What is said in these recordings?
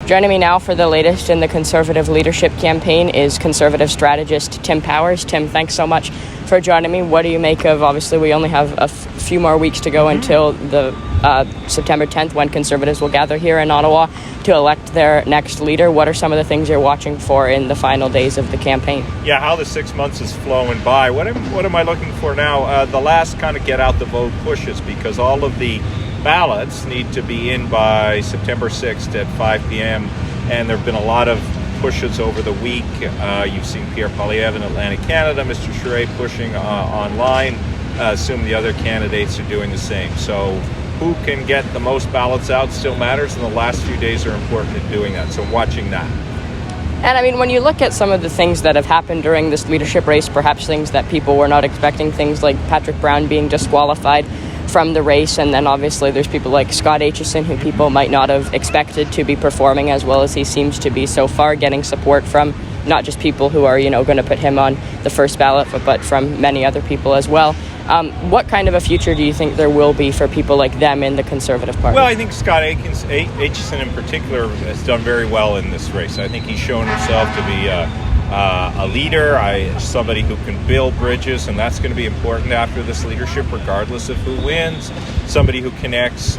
Joining me now for the latest in the Conservative leadership campaign is Conservative strategist Tim Powers. Tim, thanks so much for joining me. What do you make of, obviously, we only have a few more weeks to go until the September 10th when Conservatives will gather here in Ottawa to elect their next leader. What are some of the things you're watching for in the final days of the campaign? Yeah, how the 6 months is flowing by. What am I looking for now? The last kind of get out the vote pushes, because all of the ballots need to be in by September 6th at 5 p.m. And there have been a lot of pushes over the week. You've seen Pierre Poilievre in Atlantic Canada, Mr. Charest pushing online. Assume the other candidates are doing the same. So who can get the most ballots out still matters, and the last few days are important in doing that. So watching that. And I mean, when you look at some of the things that have happened during this leadership race, perhaps things that people were not expecting, things like Patrick Brown being disqualified from the race, and then obviously there's people like Scott Aitchison who people might not have expected to be performing as well as he seems to be so far, getting support from not just people who are, going to put him on the first ballot, but from many other people as well. What kind of a future do you think there will be for people like them in the Conservative Party? Well, I think Scott Aitchison in particular has done very well in this race. I think he's shown himself to be a leader, somebody who can build bridges, and that's going to be important after this leadership, regardless of who wins. Somebody who connects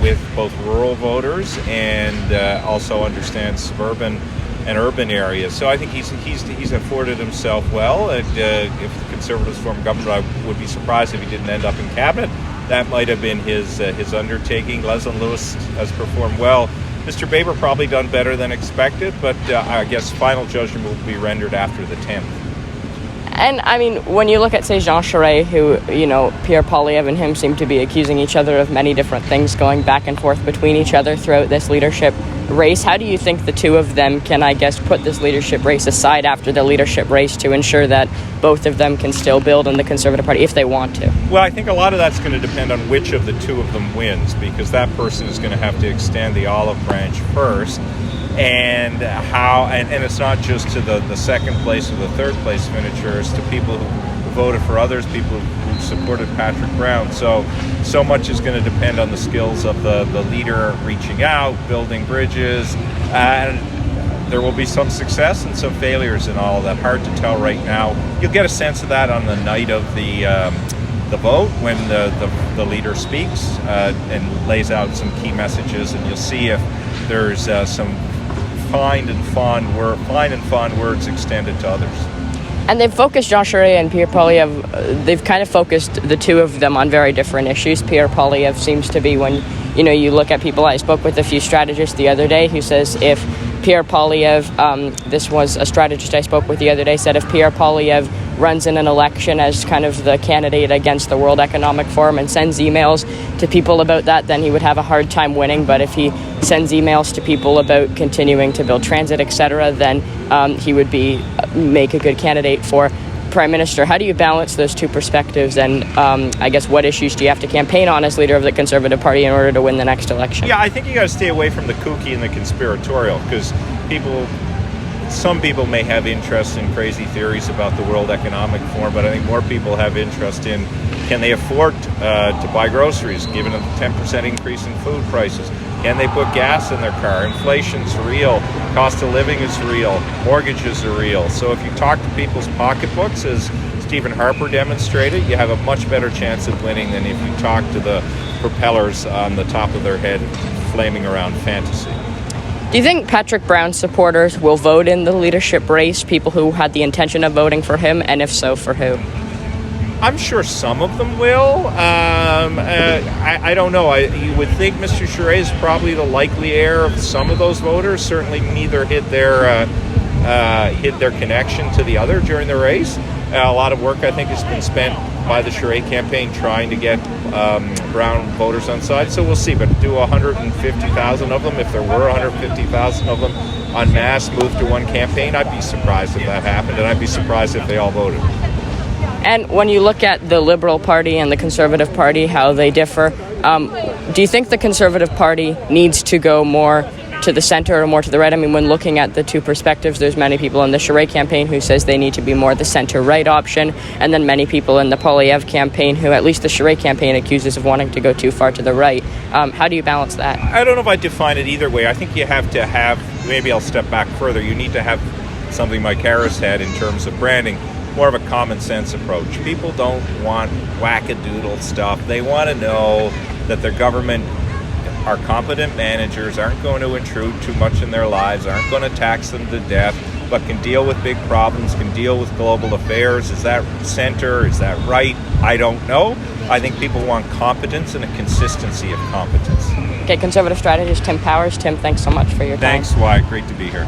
with both rural voters and also understands suburban and urban areas. So I think he's afforded himself well. And if the Conservatives form government, I would be surprised if he didn't end up in cabinet. That might have been his undertaking. Leslyn Lewis has performed well. Mr. Baber probably done better than expected, but I guess final judgment will be rendered after the 10th. And, I mean, when you look at, say, Jean Charest, who, Pierre Poilievre and him seem to be accusing each other of many different things going back and forth between each other throughout this leadership race, how do you think the two of them can, I guess, put this leadership race aside after the leadership race to ensure that both of them can still build in the Conservative Party if they want to? Well, I think a lot of that's going to depend on which of the two of them wins, because that person is going to have to extend the olive branch first. And how, and it's not just to the second place or the third place finishers, to people who voted for others, people who supported Patrick Brown. So much is going to depend on the skills of the leader reaching out, building bridges, and there will be some success and some failures in all of that. Hard to tell right now. You'll get a sense of that on the night of the vote when the leader speaks and lays out some key messages, and you'll see if there's some fine and fond words extended to others. And they've focused Jean Charest and Pierre Poilievre. They've kind of focused the two of them on very different issues. Pierre Poilievre seems to be, when you look at people, I spoke with a few strategists the other day who says if Pierre Poilievre, this was a strategist I spoke with the other day, said if Pierre Poilievre runs in an election as kind of the candidate against the World Economic Forum and sends emails to people about that, then he would have a hard time winning. But if he sends emails to people about continuing to build transit, etc., then he would make a good candidate for Prime Minister. How do you balance those two perspectives, and I guess what issues do you have to campaign on as leader of the Conservative Party in order to win the next election? Yeah, I think you got to stay away from the kooky and the conspiratorial, because some people may have interest in crazy theories about the World Economic Forum, but I think more people have interest in, can they afford to buy groceries given a 10% increase in food prices? Can they put gas in their car? Inflation's real. Cost of living is real. Mortgages are real. So if you talk to people's pocketbooks, as Stephen Harper demonstrated, you have a much better chance of winning than if you talk to the propellers on the top of their head flaming around fantasy. Do you think Patrick Brown supporters will vote in the leadership race, people who had the intention of voting for him, and if so, for who? I'm sure some of them will. I don't know. You would think Mr. Charest is probably the likely heir of some of those voters. Certainly neither hid their connection to the other during the race. A lot of work, I think, has been spent by the Charest campaign trying to get Brown voters on side. So we'll see. But do 150,000 of them, if there were 150,000 of them en masse, move to one campaign, I'd be surprised if that happened, and I'd be surprised if they all voted. And when you look at the Liberal Party and the Conservative Party, how they differ, do you think the Conservative Party needs to go more to the center or more to the right? I mean, when looking at the two perspectives, there's many people in the Charest campaign who says they need to be more the center-right option, and then many people in the Poilievre campaign who, at least the Charest campaign, accuses of wanting to go too far to the right. How do you balance that? I don't know if I define it either way. I think you have to have, maybe I'll step back further, you need to have something Mike Harris had in terms of branding, more of a common sense approach. People don't want wackadoodle stuff. They want to know that their government are competent managers, aren't going to intrude too much in their lives, aren't going to tax them to death, but can deal with big problems, can deal with global affairs. Is that center? Is that right? I don't know. I think people want competence and a consistency of competence. Okay, Conservative strategist Tim Powers. Tim, thanks so much for your time. Thanks, Wyatt. Great to be here.